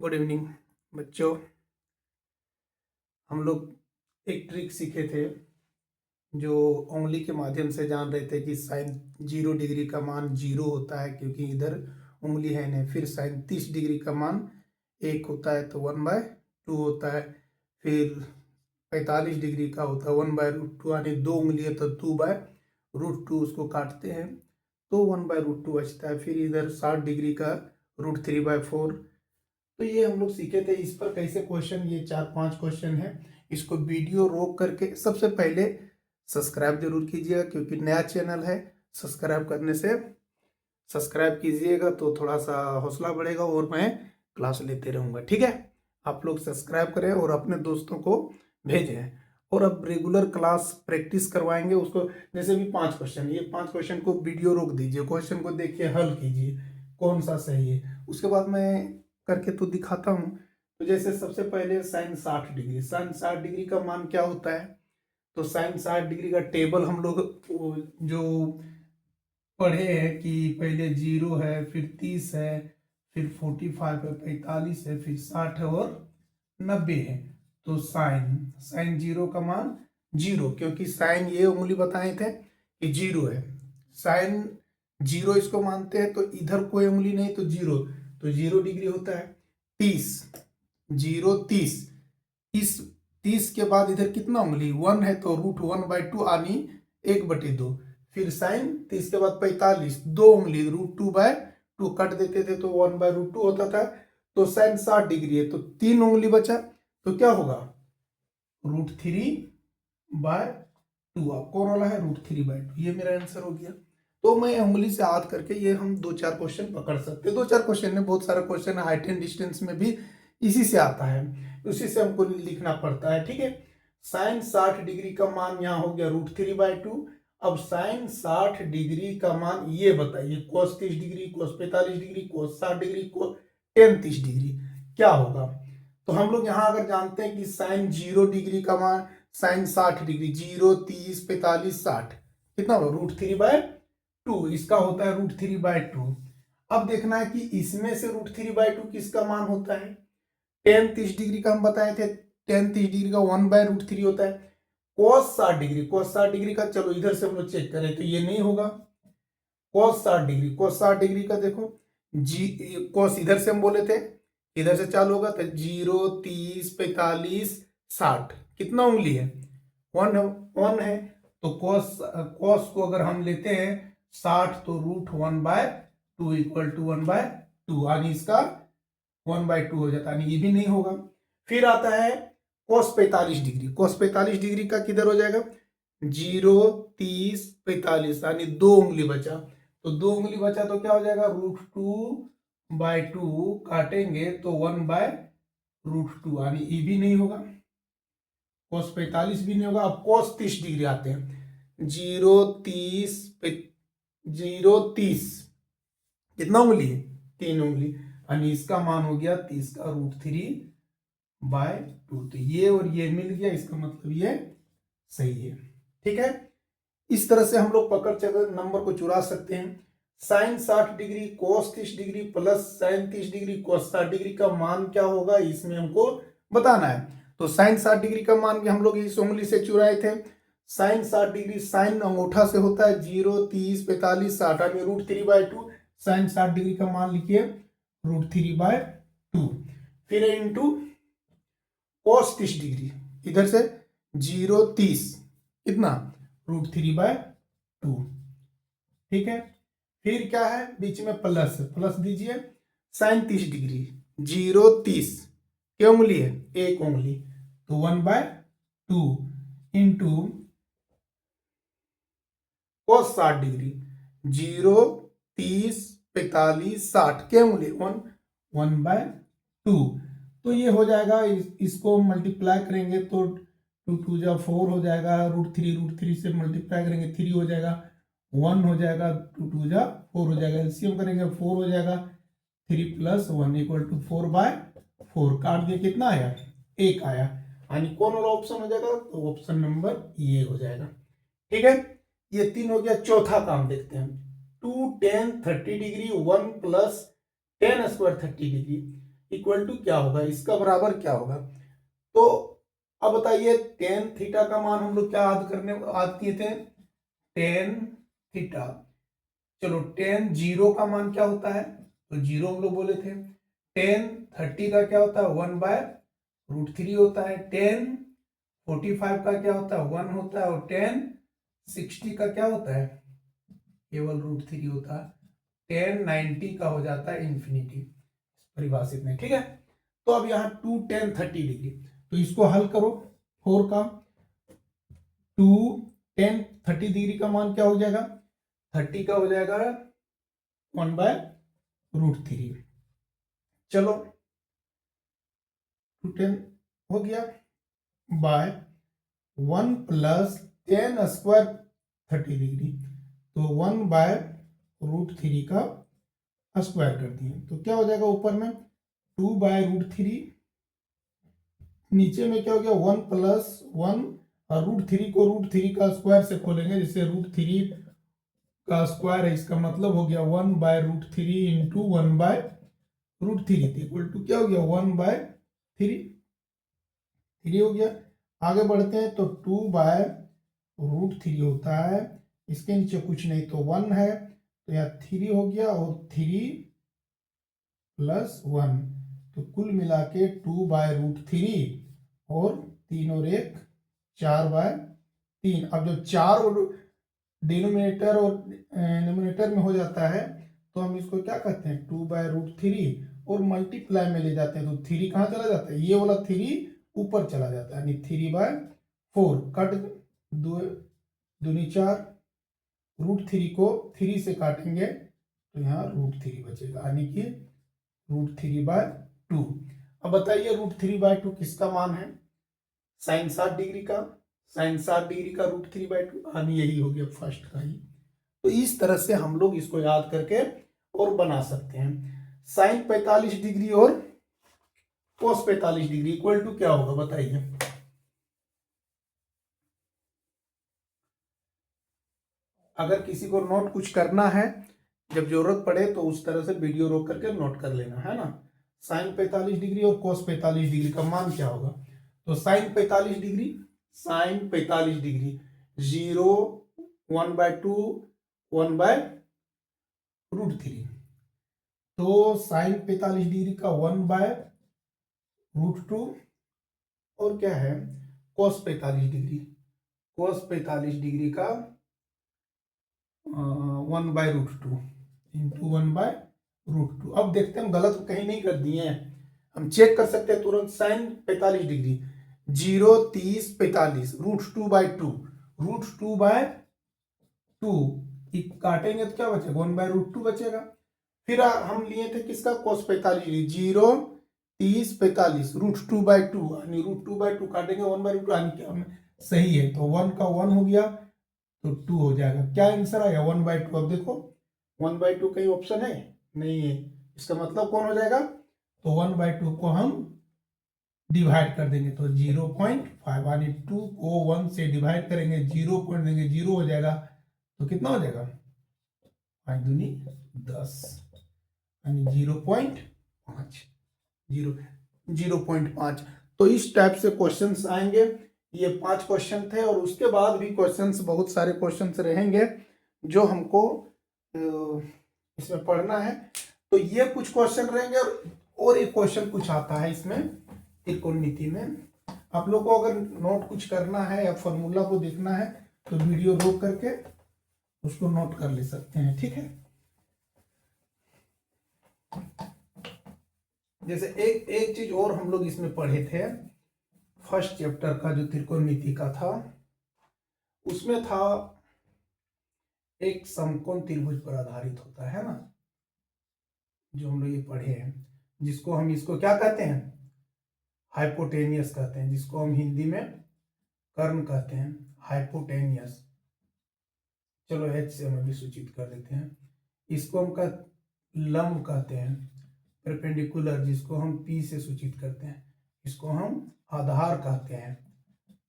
Good evening बच्चों। हम लोग एक ट्रिक सीखे थे जो उंगली के माध्यम से जान रहे थे कि साइन 0 डिग्री का मान 0 होता है क्योंकि इधर उंगली है नहीं। फिर साइन 30 डिग्री का मान 1 होता है तो 1/2 होता है। फिर 45 डिग्री का होता है 1/√2, यानी 2 उंगली है तो 2/√2 उसको काटते हैं तो 1/√2 बचता है। फिर इधर 60 डिग्री का √3/4। तो ये हम लोग सीखे थे। इस पर कैसे क्वेश्चन, ये 4-5 क्वेश्चन है। इसको वीडियो रोक करके सबसे पहले सब्सक्राइब जरूर कीजिएगा क्योंकि नया चैनल है। सब्सक्राइब करने से सब्सक्राइब कीजिएगा तो थोड़ा सा हौसला बढ़ेगा और मैं क्लास लेते रहूँगा। ठीक है, आप लोग सब्सक्राइब करें और अपने दोस्तों को भेजें। और अब रेगुलर क्लास प्रैक्टिस करवाएंगे उसको। जैसे भी 5 क्वेश्चन, ये 5 क्वेश्चन को वीडियो रोक दीजिए, क्वेश्चन को देखिए, हल कीजिए कौन सा सही है। उसके बाद मैं करके तो दिखाता हूँ। तो जैसे सबसे पहले साइन 60 डिग्री, साइन 60 डिग्री का मान क्या होता है? तो साइन 60 डिग्री का टेबल हम लोग जो पढ़े हैं कि पहले 0 है, फिर 30 है, फिर 45 है, 45 है, फिर 60 है और 90 है। तो साइन साइन 0 का मान 0, क्योंकि साइन ये उंगली बताए थे कि 0 है। साइन 0 इसको मानते हैं तो इधर कोई उंगली नहीं तो 0, तो 0 डिग्री होता है। 30, 0 30, इस 30 के बाद इधर कितना उंगली 1 है तो √1/2 आनी 1/2। फिर साइन 30 के बाद 45, 2 उंगली √2/2 कट देते थे तो 1/√2 होता था। तो साइन 60 डिग्री है तो 3 उंगली बचा तो क्या होगा √3/2। अब कौन वाला है √3/2, ये मेरा आंसर हो गया। तो मैं उंगली से याद करके ये हम 2-4 क्वेश्चन पकड़ सकते हैं। 2-4 क्वेश्चन में बहुत सारा क्वेश्चन है, हाइट एंड डिस्टेंस में भी इसी से आता है, उसी से हमको लिखना पड़ता है। ठीक है, साइन 60 डिग्री का मान यहाँ हो गया √3/2। अब साइन 60 डिग्री का मान ये बताइए, कोस 30 डिग्री, कोस 45 डिग्री, कोस 60 डिग्री, कोस टेन 30 डिग्री क्या होगा? तो हम लोग यहाँ अगर जानते हैं कि साइन 0 डिग्री का मान, साइन 60 डिग्री, 0 30 45 60 कितना होगा √3/2, इसका होता है √3/2। अब देखना है कि इसमें से √3/2 किसका मान होता है। टेन 30 डिग्री का हम बताए थे, टेन 30 डिग्री का 1/√3 होता है। कोस 60 डिग्री, कोस 60 डिग्री का चलो इधर से हम लोग चेक करें तो ये नहीं होगा। कोस 60 डिग्री, कोस 60 डिग्री का देखो जी, कोस इधर से हम बोले थे, इधर से चालू होगा तो 0 30 45 60 कितना उंगली है 1 है, 1 है। तो कोस कोस को अगर हम लेते हैं 60 तो √1/2 इक्वल टू 1/2, यानी इसका 1/2 हो जाता है, यानी ये भी नहीं होगा। फिर आता है कोस 45 डिग्री, कोस 45 डिग्री का किधर हो जाएगा 0 30 45, यानी 2 उंगली बचा। तो 2 उंगली बचा तो क्या हो जाएगा √2/2 काटेंगे तो 1/√2, यानी ये भी नहीं होगा। कोस 45 भी नहीं होगा। अब कोस 30 डिग्री आते हैं, 0 30 0 30 कितना उंगली है 3 उंगली, यानी इसका मान हो गया 30 का √3/2। तो ये और ये मिल गया, इसका मतलब ये सही है। ठीक है, इस तरह से हम लोग पकड़ चकर नंबर को चुरा सकते हैं। Sine 60 degree cos 30 degree plus sine 30 degree cos 60 degree का मान क्या होगा, इसमें हमको बताना है। तो साइन 60 डिग्री का मान भी हम लोग इस उंगली से चुराए थे। साइन 60 डिग्री, साइन अंगूठा से होता है 0 30 45 60, यानी √3/2। साइन 60 डिग्री का मान लिखिए √3/2। फिर इंटू कोस 30 डिग्री, इधर से 0 30 कितना √3/2। ठीक है, फिर क्या है बीच में प्लस, प्लस दीजिए। साइन 30 डिग्री, 0 30 क्या उंगली है 1 उंगली, तो 1/2 इंटू कोस 60 डिग्री, 0 30 45 60 क्या उंगली 1/2। तो ये हो जाएगा, इसको मल्टीप्लाई करेंगे तो 2 2 जा 4 हो जाएगा, √3 से मल्टीप्लाई करेंगे 3 हो जाएगा, 1 हो जाएगा, 2 2 जा 4 हो जाएगा, एलसीएम करेंगे 4 हो जाएगा, 3 + 1 इक्वल टू 4/4। काट दिया कितना आया 1 आया, यानी कौन वाला ऑप्शन हो जाएगा, तो ऑप्शन नंबर ये हो जाएगा। ठीक है, ये 3 हो गया। चौथा काम देखते हैं। 2 tan 30 degree 1 plus tan square 30 degree equal to क्या होगा, इसका बराबर क्या होगा। तो अब बताइए tan थीटा का मान हम लोग क्या याद किए थे, tan थीटा। चलो tan 0 का मान क्या होता है, तो 0 हम लोग बोले थे। tan 30 का क्या होता है, 1/√3 होता है। tan 45 का क्या होता है, 1 होता है। और tan 60 का क्या होता है, केवल √3 होता है। tan 90 का हो जाता है इंफिनिटी परिभाषित में, ठीक है। तो अब यहाँ 2 tan 30 डिग्री, तो इसको हल करो 4 का। 2 tan 30 डिग्री का मान क्या हो जाएगा, 30 का हो जाएगा 1/√3। चलो 2 tan हो गया by 1 plus tan square 30 degree, तो 1/√3 का स्क्वायर कर दिए, तो क्या हो जाएगा ऊपर में 2/√3, नीचे में क्या हो गया 1 प्लस 1, और √3 को √3 का स्क्वायर से खोलेंगे, जिससे √3 का स्क्वायर है, इसका मतलब हो गया 1/√3 इंटू 1/√3 इक्वल टू क्या हो गया 1/3 हो गया। आगे बढ़ते हैं तो 2/√3 होता है, इसके नीचे कुछ नहीं तो 1 है, तो यहाँ 3 हो गया और 3 + 1, तो कुल मिला के 2/√3 और 3 और 1 4/3। अब जब 4 और डिनोमिनेटर और न्यूमरेटर में हो जाता है तो हम इसको क्या कहते हैं 2/√3 और मल्टीप्लाई में ले जाते हैं, तो 3 कहाँ चला जाता है, ये वाला 3 ऊपर चला जाता है, यानी 3/4 कट, 2 दूनी 4, √3 को 3 से काटेंगे तो यहाँ √3 बचेगा, यानी कि √3/2। अब बताइए √3/2 किसका मान है, sin 60 डिग्री का, sin 60 डिग्री का √3/2, यानी यही हो गया फर्स्ट का ही। तो इस तरह से हम लोग इसको याद करके और बना सकते हैं। sin 45 डिग्री और cos 45 डिग्री इक्वल टू क्या होगा बताइए। अगर किसी को नोट कुछ करना है, जब जरूरत पड़े तो उस तरह से वीडियो रोक करके नोट कर लेना है ना। sin 45 डिग्री और cos 45 डिग्री का मान क्या होगा, तो sin 45 डिग्री, sin 45 डिग्री 0, 1/2, 1/√3, तो sin 45 डिग्री का 1/√2 और क्या है cos 45 डिग्री, cos 45 डिग्री का 1/√2 इंटू 1/√2। अब देखते हैं हम गलत कहीं नहीं कर दिए हैं, हम चेक कर सकते हैं तुरंत। sin 45 डिग्री 0, 30, 45 √2/2, √2/2 काटेंगे तो क्या बचेगा 1/√2 बचेगा। फिर हम लिए थे किसका cos 45 डिग्री 0, 30, 45 √2/2, यानी √2/2 काटेंगे 1/√2, यानी कि हम सही है, तो 1 का 1 हो गया तो 2 हो जाएगा। क्या आंसर आया 1/2। अब देखो 1/2 कहीं ऑप्शन है नहीं है, इसका मतलब कौन हो जाएगा, तो 1/2 को हम डिवाइड कर देंगे तो 0.5, यानी 2 को 1 से डिवाइड करेंगे, 0 पॉइंट देंगे 0 हो जाएगा, तो कितना हो जाएगा 5 दूनी 10, यानी 0.5, 0.5। तो इस टाइप से क्वेश्चंस आएंगे। ये 5 क्वेश्चन थे और उसके बाद भी क्वेश्चंस, बहुत सारे क्वेश्चंस रहेंगे जो हमको इसमें पढ़ना है। तो ये कुछ क्वेश्चन रहेंगे और एक क्वेश्चन कुछ आता है इसमें त्रिकोणमिति में। आप लोग को अगर नोट कुछ करना है या फॉर्मूला को देखना है तो वीडियो रोक करके उसको नोट कर ले सकते हैं, ठीक है। जैसे एक चीज और हम लोग इसमें पढ़े थे, फर्स्ट चैप्टर का जो त्रिकोणमिति का था, उसमें था एक समकोण त्रिभुज पर आधारित होता है ना, जो हम लोग ये पढ़े हैं, जिसको हम इसको क्या कहते हैं हाइपोटेनियस कहते हैं, जिसको हम हिंदी में कर्ण कहते हैं, हाइपोटेनियस। चलो एच से हम अभी सूचित कर देते हैं। इसको हम लंब कहते हैं, परपेंडिकुलर जिसको हम पी से सूचित करते हैं, इसको हम आधार कहते हैं,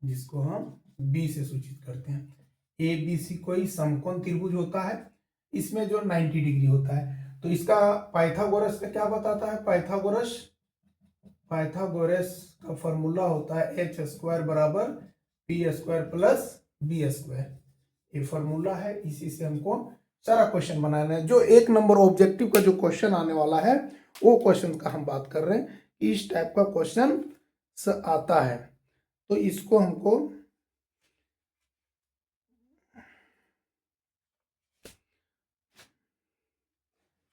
जिसको हम बी से सूचित करते हैं। ए बी सी कोई समकोण त्रिभुज होता है, इसमें जो 90 डिग्री होता है। तो इसका पाइथागोरस का क्या बताता है? पाइथागोरस का फॉर्मूला होता है एच स्क्वायर बराबर p square plus b square. ये फॉर्मूला है, इसी से हमको सारा क्वेश्चन बनाना है। जो 1 नंबर ऑब्जेक्टिव का जो क्वेश्चन आने वाला है वो क्वेश्चन का हम बात कर रहे हैं। इस टाइप का क्वेश्चन आता है, तो इसको हमको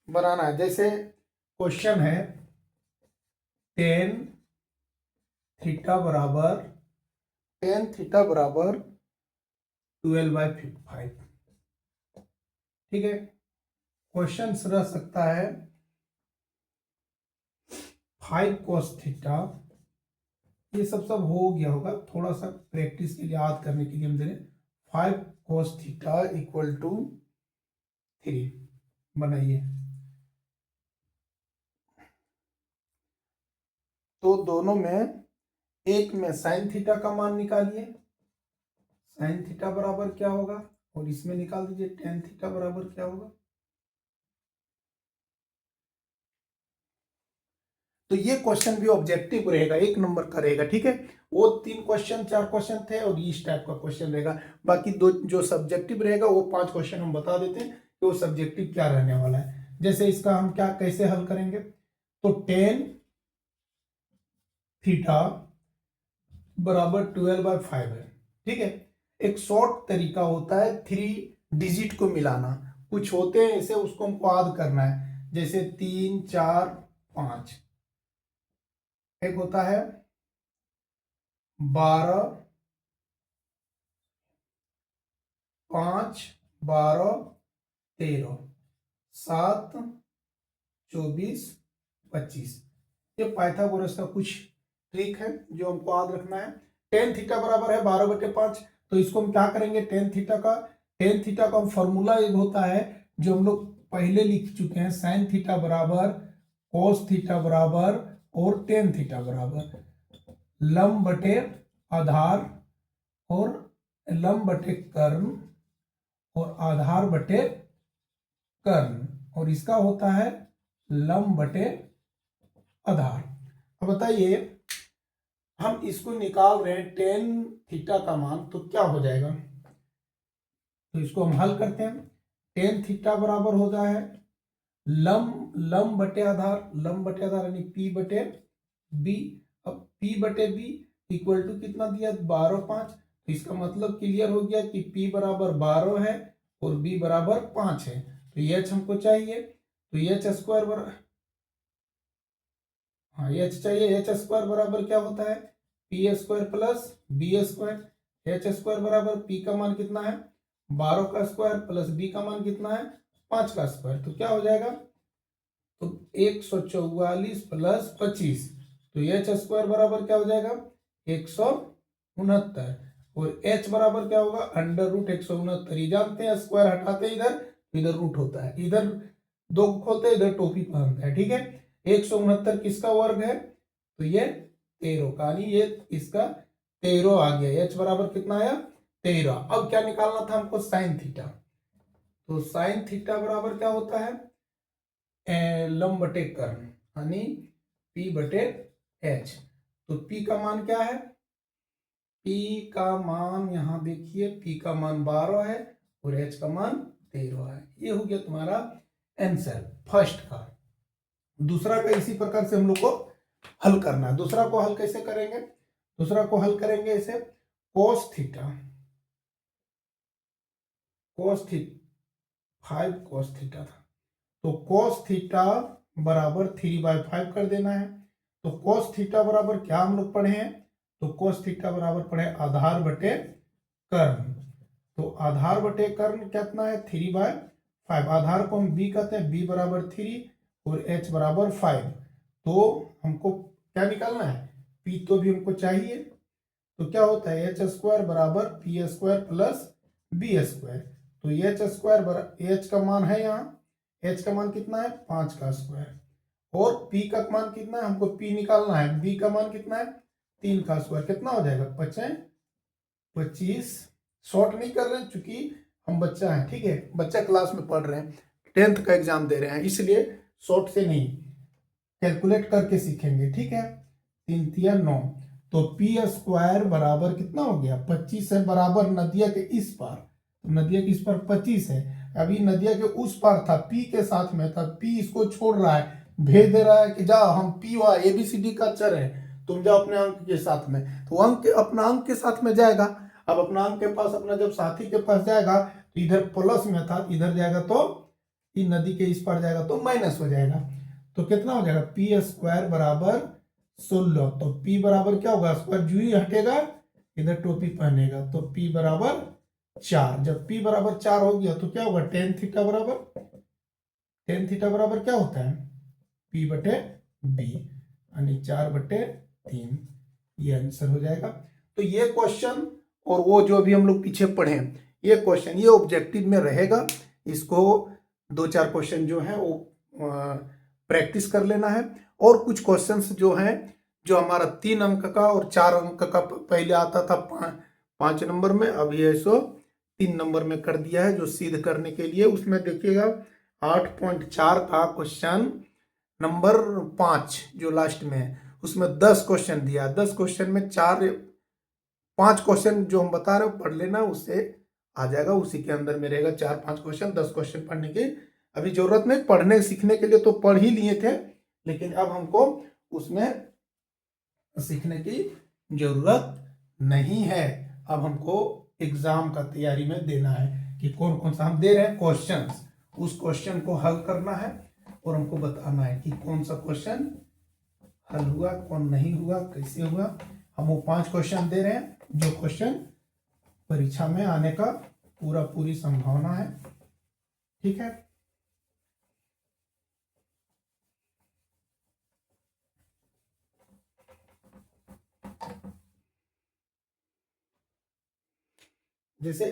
बनाना है। जैसे क्वेश्चन है टेन थीटा बराबर 12/5। ठीक है, क्वेश्चन रह सकता है 5 cos थीटा। ये सब हो गया होगा, थोड़ा सा प्रैक्टिस के लिए याद करने के लिए हम दे रहे 5 cos थीटा इक्वल टू 3 बनाइए। तो दोनों में, एक में साइन थीटा का मान निकालिए, साइन थीटा बराबर क्या होगा, और इसमें निकाल दीजिए टेन थीटा बराबर क्या होगा। तो ये क्वेश्चन भी ऑब्जेक्टिव रहेगा, 1 नंबर का रहेगा। ठीक है, वो 3 क्वेश्चन 4 क्वेश्चन थे और इस टाइप का क्वेश्चन रहेगा। बाकी 2 जो सब्जेक्टिव रहेगा वो 5 क्वेश्चन हम बता देते हैं कि वो सब्जेक्टिव क्या रहने वाला है। जैसे इसका हम क्या कैसे हल करेंगे, तो टेन थीटा बराबर 12/5 है। ठीक है, एक शॉर्ट तरीका होता है 3 डिजिट को मिलाना। कुछ होते हैं ऐसे, उसको हमको याद करना है, जैसे 3 4 5। एक होता है 12 5 12 13 7 24 25। ये पाइथागोरस का कुछ ट्रिक है जो हमको याद रखना है। टेन थीटा बराबर है 12/5। तो इसको हम क्या करेंगे, टेन थीटा का फॉर्मूला एक होता है जो हम लोग पहले लिख चुके हैं, साइन थीटा बराबर कोस थीटा बराबर और टेन थीटा बराबर लंब बटे आधार और लंब बटे कर्ण और आधार बटे कर्ण, और इसका होता है लंब बटे आधार। अब बताइए, हम इसको निकाल रहे हैं टेन थीटा का मान, तो क्या हो जाएगा। तो इसको हम हल करते हैं। टेन थीटा बराबर होता है लंब बटे आधार यानी पी बटे बी। अब पी बटे बी इक्वल टू कितना दिया, 12/5। तो इसका मतलब क्लियर हो गया कि पी बराबर 12 है और बी बराबर 5 है। तो एच हमको चाहिए, तो एच स्क्वायर बराबर, हाँ एच चाहिए। एच स्क्वायर बराबर क्या होता है, p square plus b square. H square बराबर पी का मान कितना है 12 का स्क्वायर प्लस बी का मान कितना है 5 का स्क्वायर। तो क्या हो जाएगा, तो 144 प्लस 25। तो एच स्क्वायर बराबर क्या हो जाएगा 169, और एच बराबर क्या होगा √169। ये जानते हैं स्क्वायर हटाते हैं इधर, इधर रूट होता है, इधर 2 खोलते हैं इधर टोपी पहनता है। ठीक है, 169 किसका वर्ग है, तो ये 13 का, यानी ये इसका 13 आ गया। एच बराबर कितना आया 13। अब क्या निकालना था हमको, साइन थीटा। तो साइन थीटा बराबर क्या होता है लंब बटे कर्ण, यानी पी बटे एच। तो पी का मान क्या है, पी का मान यहां देखिए, पी का मान 12 है और एच का मान 13 है। ये हो गया तुम्हारा आंसर फर्स्ट का। दूसरा का इसी प्रकार से हम लोग को हल करना है। दूसरा को हल कैसे करेंगे, दूसरा को हल करेंगे इसे कोस थीटा 5 कोस थीटा था। तो कोस थीटा बराबर 3/5 कर देना है। तो कोस थीटा बराबर क्या हम लोग पढ़े हैं, तो कोस थीटा बराबर पढ़े आधार बटे कर्ण। तो आधार बटे कर्ण कितना है 3/5। आधार को हम बी कहते हैं, बी बराबर 3 और एच बराबर 5। तो हमको क्या निकालना है, पी तो भी हमको चाहिए। तो क्या होता है एच स्क्वायर बराबर p square plus b square. तो एच स्क्वायर बराबर, एच का मान है यहाँ, एच का मान कितना है 5 का स्क्वायर, और पी का मान कितना है, हमको पी निकालना है, बी का मान कितना है 3 का स्क्वायर। कितना हो जाएगा 25। शॉर्ट नहीं कर रहे हैं, चूंकि हम बच्चा हैं, ठीक है, बच्चा क्लास में पढ़ रहे हैं, 10th का एग्जाम दे रहे हैं, इसलिए शॉर्ट से नहीं, कैलकुलेट करके सीखेंगे, ठीक है। 3 तिया 9, तो पी स्क्वायर बराबर कितना हो गया, 25 है, बराबर नदिया के इस पार, तो नदिया के इस पार 25 है, अभी नदिया के उस पार था, पी के साथ में था, पी इसको छोड़ रहा है, भेज दे रहा है कि जाओ, हम पी हुआ ABCD का अक्षर है, तुम जाओ अपने अंक के साथ में, तो अंक अपना अंक के साथ में जाएगा। अब अपना अंक के पास, अपना जब साथी के पास जाएगा तो इधर प्लस में था, इधर जाएगा तो नदी के इस पार जाएगा तो माइनस हो जाएगा, तो कितना हो जाएगा, पी स्क्वायर बराबर 16, तो पी बराबर क्या होगा, स्क्वायर जू ही हटेगा, इधर टोपी पहनेगा, तो पी बराबर 4, जब पी बराबर 4 हो गया तो क्या होगा, टेन थीटा बराबर क्या होता है, पी बटे बी, यानी 4/3, ये आंसर हो जाएगा। तो ये क्वेश्चन और वो जो अभी हम लोग पीछे पढ़े हैं, ये क्वेश्चन ये ऑब्जेक्टिव में रहेगा, इसको 2-4 क्वेश्चन जो है वो प्रैक्टिस कर लेना है, और कुछ क्वेश्चंस जो हैं जो हमारा 3 अंक का और 4 अंक का पहले आता था 5 नंबर में, अब ये सो 3 नंबर में कर दिया है, जो सिद्ध करने के लिए, उसमें देखिएगा 8.4 का क्वेश्चन नंबर 5 जो लास्ट में है, उसमें 10 क्वेश्चन दिया, 10 क्वेश्चन में 5 क्वेश्चन जो हम बता रहे हो पढ़ लेना, उससे आ जाएगा, उसी के अंदर में रहेगा 4-5 क्वेश्चन, 10 क्वेश्चन पढ़ने की अभी जरूरत नहीं, पढ़ने सीखने के लिए तो पढ़ ही लिए थे, लेकिन अब हमको उसमें सीखने की जरूरत नहीं है, अब हमको एग्जाम का तैयारी में देना है कि कौन कौन सा हम दे रहे हैं क्वेश्चंस, उस क्वेश्चन को हल करना है और हमको बताना है कि कौन सा क्वेश्चन हल हुआ, कौन नहीं हुआ, कैसे हुआ। हम वो 5 क्वेश्चन दे रहे हैं जो क्वेश्चन परीक्षा में आने का पूरी संभावना है, ठीक है। जैसे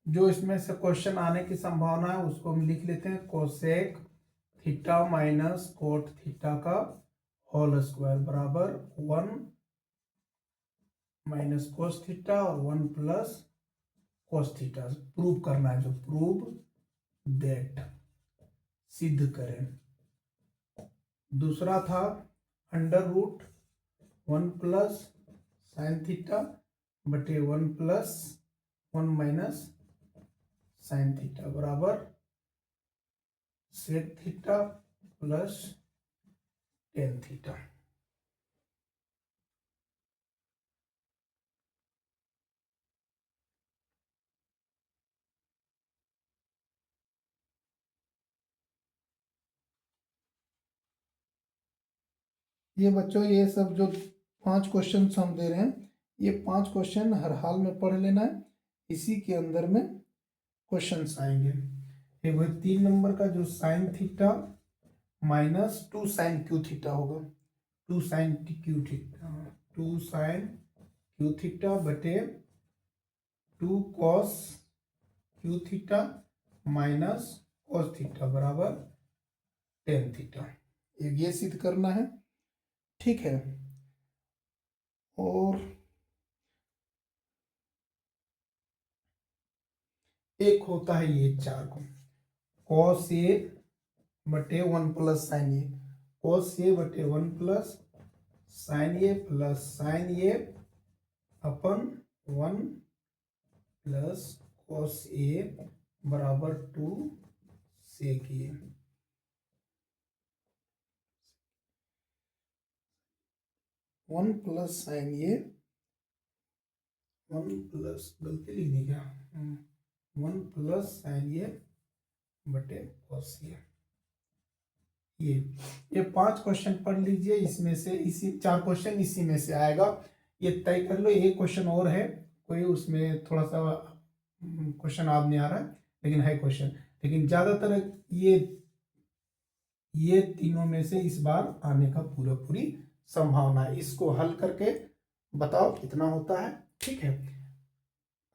जो इसमें से क्वेश्चन आने की संभावना है उसको हम लिख लेते हैं, cosec theta minus cot theta का होल स्क्वायर बराबर 1 माइनस कोस थीटा और 1 प्लस कोस थीटा, प्रूव करना है, जो प्रूव दैट, सिद्ध करें। दूसरा था under root 1 plus sine theta बटे 1 प्लस 1 माइनस साइन थीटा बराबर sec theta plus tan theta. ये बच्चों ये सब जो 5 क्वेश्चन हम दे रहे हैं, ये 5 क्वेश्चन हर हाल में पढ़ लेना है, इसी के अंदर में क्वेश्चन आएंगे। एक वही 3 नंबर का जो sine theta minus 2 sine cube theta होगा, 2 sine cube theta, 2 sine cube theta बटे 2 cos cube theta minus cos theta बराबर टेन थीटा, ये सिद्ध करना है, ठीक है। और एक होता है ये 4 को, कॉस ए बटे 1 plus sign A, cos A बटे 1 plus sign A plus sign A upon 1 plus cos A बराबर 2 सेक ए, 1 प्लस साइन ए, 1 प्लस, गलती लिख दी क्या, 1 प्लस साइन ए बटे कॉस ए। ये 5 क्वेश्चन पढ़ लीजिए, इसमें से इसी 4 क्वेश्चन इसी में से आएगा, ये तय कर लो। एक क्वेश्चन और है कोई, उसमें थोड़ा सा क्वेश्चन याद नहीं आ रहा है, लेकिन है क्वेश्चन। लेकिन ज्यादातर ये तीनों में से इस बार आने का पूरी संभावना है। इसको हल करके बताओ कितना होता है, ठीक है।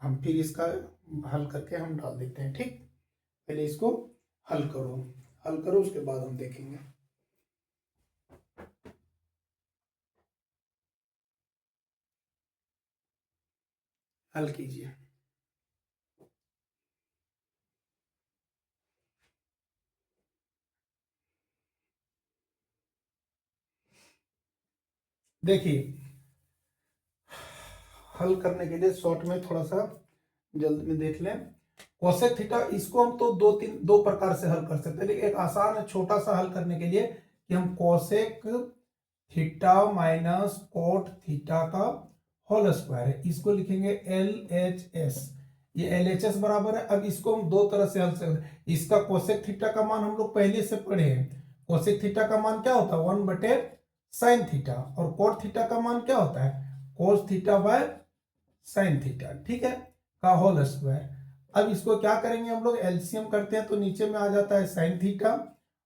हम फिर इसका हल करके हम डाल देते हैं, ठीक। पहले इसको हल करो, उसके बाद हम देखेंगे। हल कीजिए। देखिए, हल करने के लिए शॉर्ट में थोड़ा सा जल्द में देख लें। कोसेक थीटा, इसको हम तो दो प्रकार से हल कर सकते हैं, लेकिन एक आसान है छोटा सा हल करने के लिए कि हम cosec theta minus cot theta का होल स्क्वायर है, इसको लिखेंगे LHS। ये LHS बराबर है। अब इसको हम दो तरह से हल सकते हैं। इसका कोसेक थीटा का मान हम लोग पहले से पढ़े हैं। कोसेक थीटा का मान क्या होता है, 1/sin थीटा। और कोट थीटा का मान क्या होता है, cos theta by sine theta, ठीक है, का होल स्क्वायर। अब इसको क्या करेंगे हम लोग, एलसीएम करते हैं तो नीचे में आ जाता है साइन थीटा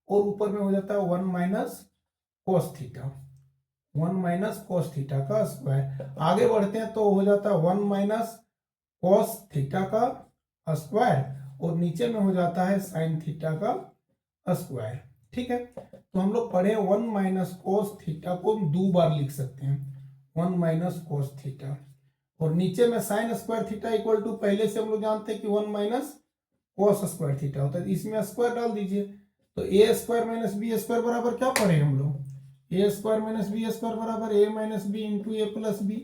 और ऊपर में हो जाता है 1 minus cos theta, 1 minus cos theta का स्क्वायर। आगे बढ़ते हैं तो हो जाता है 1 माइनस कोस थीटा का स्क्वायर और नीचे में हो जाता है साइन थीटा का स्क्वायर, ठीक है। तो हम लोग पढ़े 1 माइनस कोस थीटा को हम दो बार लिख सकते हैं, 1 माइनस कोस थीटा, और नीचे में sine square theta equal to, पहले से हम लोग जानते हैं कि 1 माइनस कोस स्क्वायर थीटा होता है, इसमें स्क्वायर डाल दीजिए। तो ए स्क्वायर माइनस बी स्क्वायर बराबर क्या पढ़े हम लोग, ए स्क्वायर माइनस बी स्क्वायर बराबर ए minus B into A plus B,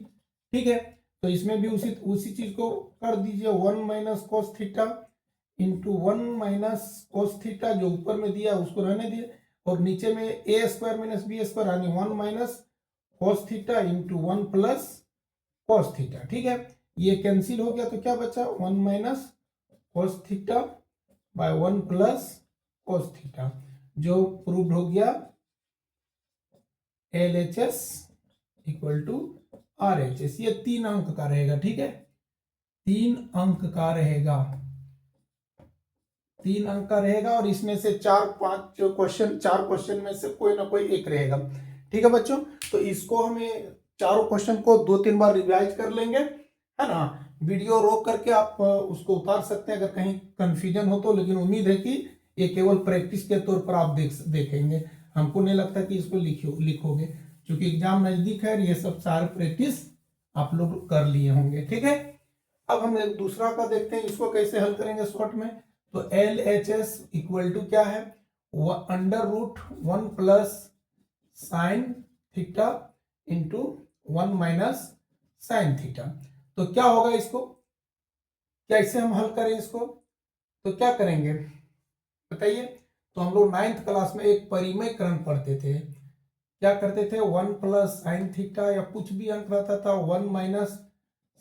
ठीक है। तो इसमें भी उसी चीज को कर दीजिए, 1 minus cos theta into 1 minus cos theta, जो ऊपर में दिया उसको रहने दिए, और नीचे में ए स्क्वायर माइनस बी स्क्वायर यानी 1 minus cos theta into 1 plus cos theta, ठीक है। ये कैंसिल हो गया तो क्या बचा, 1 minus cos theta by 1 plus cos theta, जो प्रूव्ड हो गया LHS इक्वल टू RHS। ये 3 अंक का रहेगा, ठीक है, 3 अंक का रहेगा, 3 अंक का रहेगा। और इसमें से 4-5 चार क्वेश्चन में से कोई ना कोई एक रहेगा, ठीक है बच्चों। तो इसको हमें चारों क्वेश्चन को 2-3 बार रिवाइज कर लेंगे, है ना। वीडियो रोक करके आप उसको उतार सकते हैं अगर कहीं कंफ्यूजन हो तो, लेकिन उम्मीद है कि ये केवल प्रैक्टिस के तौर पर आप देखेंगे। हमको नहीं लगता कि इसको लिखोगे, क्योंकि एग्जाम नजदीक है। ये सब सारे प्रैक्टिस आप लोग कर लिए होंगे, ठीक है। अब हम एक दूसरा का देखते हैं, इसको कैसे हल करेंगे शॉर्ट में। तो LHS इक्वल टू क्या है, under root 1 plus sine theta into 1 minus sine theta. तो क्या होगा, इसको कैसे हम हल करें इसको, तो क्या करेंगे बताइए। तो हम लोग 9th क्लास में एक परिमेयकरण पढ़ते थे, क्या करते थे, 1 प्लस साइन थीटा या कुछ भी अंक रहता था 1 माइनस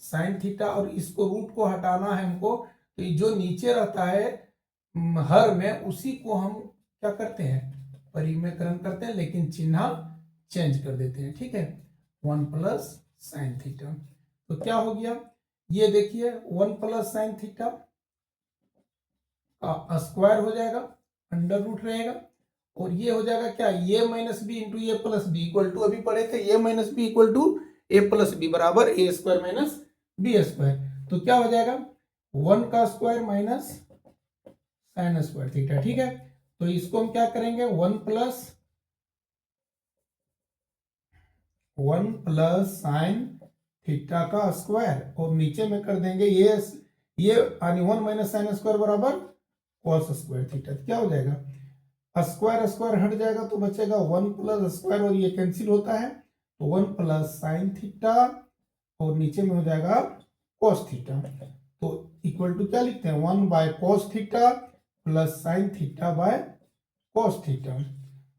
साइन थीटा, और इसको रूट को हटाना है हमको। तो जो नीचे रहता है हर में, उसी को हम क्या करते हैं, परिमेयकरण करते हैं, लेकिन चिन्ह चेंज कर देते हैं, ठीक है। 1 प्लस साइन थीटा, तो क्या हो गया, ये देखिए 1 प्लस साइन थीटा का स्क्वायर हो जाएगा, अंडर रूट रहेगा, और ये हो जाएगा क्या, A minus B into A plus B equal to, अभी पढ़े थे A minus B equal to A plus B बराबर A square minus B square. तो क्या हो जाएगा, 1 का square minus sine square theta, ठीक है। तो इसको हम क्या करेंगे, 1 प्लस साइन थीटा का स्क्वायर, और नीचे में कर देंगे ये यानी 1 माइनस साइन स्क्वायर बराबर कॉस स्क्वायर थीटा। क्या हो जाएगा, स्क्वायर स्क्वायर हट जाएगा तो बचेगा 1 प्लस स्क्वायर, और ये कैंसिल होता है तो 1 प्लस साइन थीटा, और नीचे में हो जाएगा कॉस थीटा। तो इक्वल टू क्या लिखते हैं, 1 by cos theta plus sine theta by cos theta.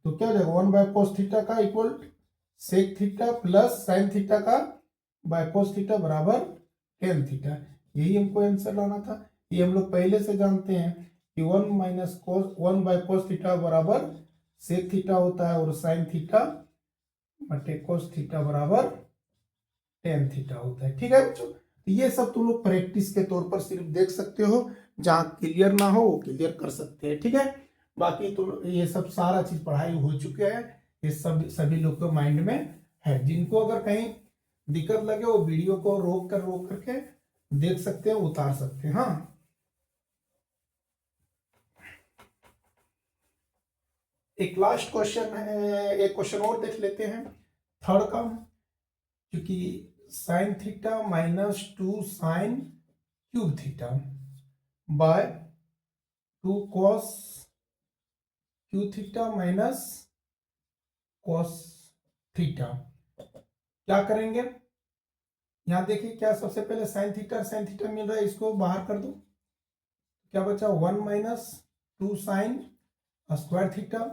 तो क्या हो जाएगा, 1 बाय कॉस थीटा का equal sec theta plus sine theta का बाय कॉस थीटा बराबर टेन थीटा। यही हमको आंसर लाना था। ये हम लोग पहले से जानते हैं कि 1 minus cos 1 by cos theta बराबर सेक थीटा होता है, और साइन थीटा बटे कोस थीटा बराबर टेन थीटा होता है। ठीक है बच्चों, तो ये सब तुम लोग प्रैक्टिस के तौर पर सिर्फ देख सकते हो, जहाँ क्लियर ना हो वो क्लियर कर सकते हैं। ठीक है, बाकी तुम ये सब सारा चीज पढ़ाई हो चुका है, ये सब सभी लोग को माइंड में है। जिनको अगर कहीं दिक्कत लगे वो वीडियो को रोक करके देख सकते हैं, उतार सकते हैं। हाँ, एक लास्ट क्वेश्चन है, एक क्वेश्चन और देख लेते हैं थर्ड का, क्योंकि sign theta minus 2 sine cube theta by 2 cos cube theta minus cos theta, क्या करेंगे? यहां देखिए क्या, सबसे पहले साइन थीटा मिल रहा है, इसको बाहर कर दो, क्या बचा 1 माइनस 2 साइन स्क्वायर थीटा।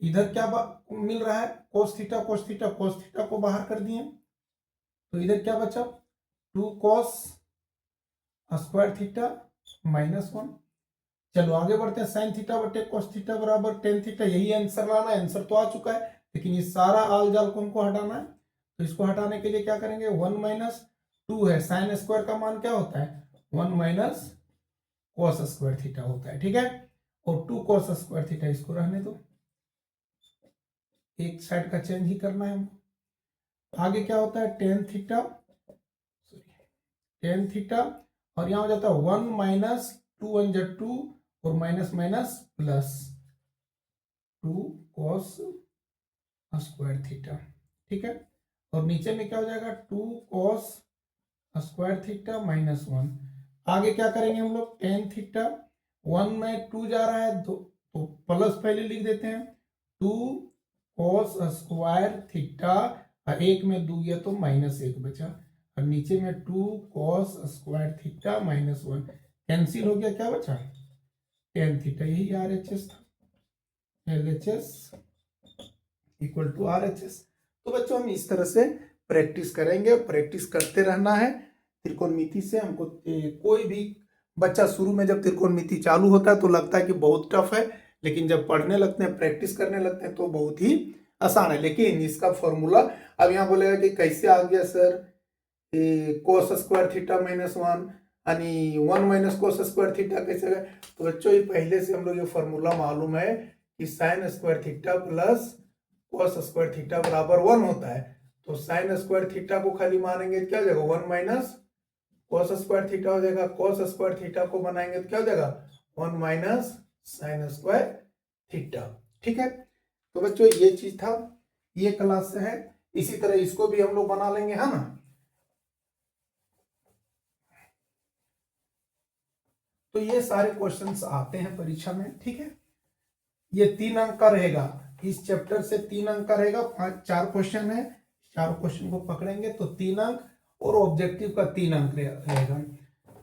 इधर क्या मिल रहा है, cos theta cos theta, cos theta को बाहर कर दिए, तो इधर क्या बचा 2 कॉस स्क्वायर थीटा माइनस 1। चलो आगे बढ़ते हैं, साइन थीटा बटे कोस थीटा बराबर टेन थीटा, यही आंसर लाना है। आंसर तो आ चुका है, लेकिन ये सारा आल जाल को हमको हटाना है, तो इसको हटाने के लिए क्या करेंगे, 1 माइनस 2 है, साइन स्क्वायर का मान क्या होता है 1 माइनस कॉस स्क्वायर थीटा होता है। ठीक है, और 2 कॉस स्क्वायर थीटा इसको रहने दो, एक साइड का चेंज ही करना है हमको। आगे क्या होता है टेन थीटा, टेन थीटा, और यहां हो जाता है 1 माइनस 2 1 जा 2 और minus minus plus 2 cos square theta. ठीक है, और नीचे में क्या हो जाएगा 2 कॉस स्क्वायर थीटा माइनस 1। आगे क्या करेंगे हम लोग, टेन थीटा, 1 में 2 जा रहा है तो प्लस पहले लिख देते हैं, 2 कॉस स्क्वायर थीटा, और एक में 2 गया तो माइनस 1 बचा, और नीचे में 2 cos square theta minus 1 cancel हो गया, क्या बचा टेन थीटा, यही आर एच एस था, L H S equal to R H S. तो बच्चों हम इस तरह से प्रैक्टिस करेंगे, प्रैक्टिस करते रहना है त्रिकोणमिति से। हमको कोई भी बच्चा शुरू में जब त्रिकोणमिति चालू होता है तो लगता है कि बहुत टफ है, लेकिन जब पढ़ने लगते हैं प्रैक्टिस करने लगते हैं तो बहुत ही आसान है। लेकिन इसका फॉर्मूला अब यहाँ बोलेगा कि कैसे आ गया sir cos square theta minus 1 यानी 1 माइनस कोस स्क्वायर थीटा कैसे गया। तो बच्चों ये पहले से हम लोग ये फॉर्मूला मालूम है कि sign square theta plus cos square theta बराबर 1 होता है। तो साइन स्क्वायर थीटा को खाली मानेंगे क्या हो जाएगा 1 माइनस कोस स्क्वायर थीटा हो जाएगा, कोस स्क्वायर थीटा को बनाएंगे तो क्या हो जाएगा 1 माइनस साइन स्क्वायर थीटा। ठीक है, तो बच्चों ये चीज था, ये क्लास से है। इसी तरह इसको भी हम लोग बना लेंगे, है ना। तो ये सारे क्वेश्चंस आते हैं परीक्षा में। ठीक है, ये 3 अंक का रहेगा, इस चैप्टर से 3 अंक का रहेगा, 4 क्वेश्चन है, 4 क्वेश्चन को पकड़ेंगे तो 3 अंक, और ऑब्जेक्टिव का 3 अंक रहेगा।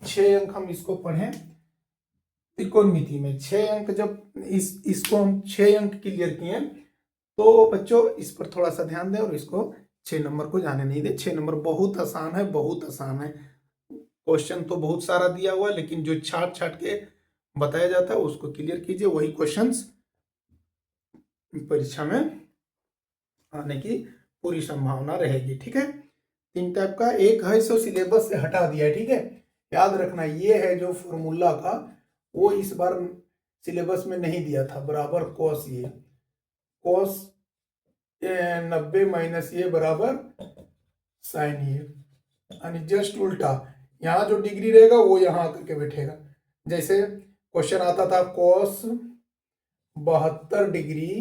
6 अंक हम इसको पढ़ें त्रिकोणमिति में, 6 अंक जब इसको हम 6 अंक क्लियर किए तो बच्चों इस पर थोड़ा सा ध्यान दें और इसको 6 नंबर को जाने नहीं दे। 6 नंबर बहुत आसान है, बहुत आसान है। क्वेश्चन तो बहुत सारा दिया हुआ है, लेकिन जो छाट छाट के बताया जाता है उसको क्लियर कीजिए, वही क्वेश्चंस परीक्षा में आने की पूरी संभावना रहेगी। ठीक है, 3 टाइप का, एक है सो सिलेबस से हटा दिया है। ठीक है, याद रखना ये है जो फॉर्मूला का वो इस बार सिलेबस में नहीं दिया था, बराबर कॉस, ये कॉस 90 माइनस ये बराबर साइन ये, यानी जस्ट उल्टा, यहाँ जो डिग्री रहेगा वो यहाँ आकर के बैठेगा। जैसे क्वेश्चन आता था cos 72 degree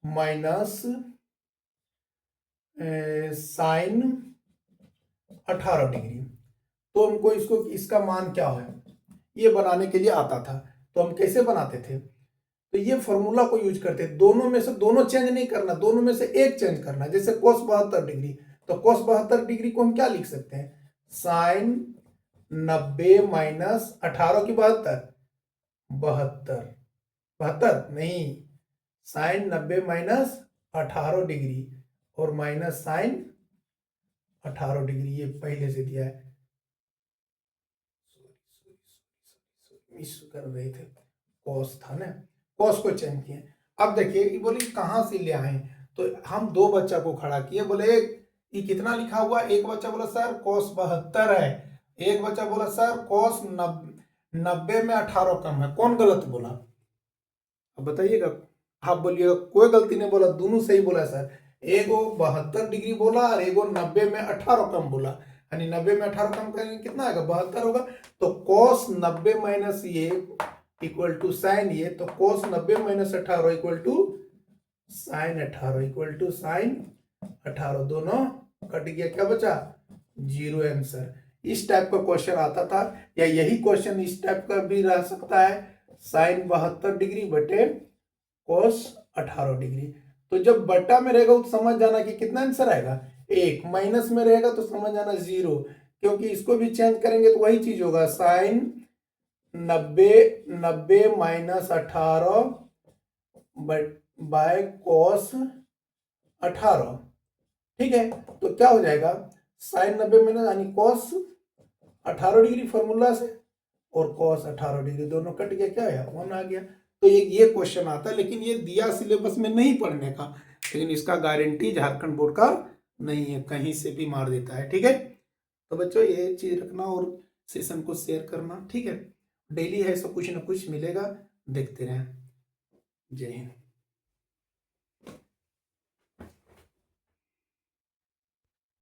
minus sine 18 degree, तो हमको इसको इसका मान क्या है ये बनाने के लिए आता था। तो हम कैसे बनाते थे, तो ये फॉर्मूला को यूज करते, दोनों में से दोनों चेंज नहीं करना, दोनों में से एक चेंज करना। जैसे cos 72 डिग्री, तो cos 72 डिग्री को हम क्या लिख सकते हैं, साइन 90 माइनस 18 की 72, 72 नहीं, साइन 90 माइनस 18 डिग्री और माइनस साइन 18 डिग्री, ये पहले से दिया है, मिस कर रहे थे, कॉस था ना, कॉस को चेंज किए। अब देखिए बोले कहां से ले आए, तो हम 2 बच्चा को खड़ा किए, बोले ये कितना लिखा हुआ, एक बच्चा बोला सर cos 72 है, एक बच्चा बोला सर cos 90 में 18 कम है, कौन गलत बोला? अब बताइएगा, आप बोलिएगा कोई गलती नहीं बोला, दोनों सही बोला सर। एगो 72 डिग्री बोला और एगो 90 में 18 कम बोला, यानी 90 में 18 कम करेंगे कितना आएगा, 72 होगा। तो cos 90 माइनस ये इक्वल टू साइन ये, तो cos 90 minus 18 equal to sine 18 equal to sine 18, दोनों कट गया, क्या बचा, 0 आंसर। इस टाइप का क्वेश्चन आता था, या यही क्वेश्चन इस टाइप का भी रह सकता है, साइन 72 डिग्री बटे cos 18 डिग्री। तो जब बटा में रहेगा तो समझ जाना कि कितना आंसर आएगा, 1, माइनस में रहेगा तो समझ जाना 0, क्योंकि इसको भी चेंज करेंगे तो वही चीज होगा, साइन 90 माइनस 18 बाय cos 18, ठीक है। तो क्या हो जाएगा, साइन 90 माइनस यानी cos 18 डिग्री फॉर्मूला से, और cos 18 डिग्री दोनों कट गया, क्या है 1 आ गया। तो ये क्वेश्चन आता है, लेकिन ये दिया सिलेबस में नहीं पढ़ने का, लेकिन इसका गारंटी झारखंड बोर्ड का नहीं है, कहीं से भी मार देता है, ठीक है। तो बच्चों ये चीज रखना और सेशन को शेयर करना, ठीक है। डेली है सो कुछ ना कुछ मिलेगा, देखते रहें। जय हिंद।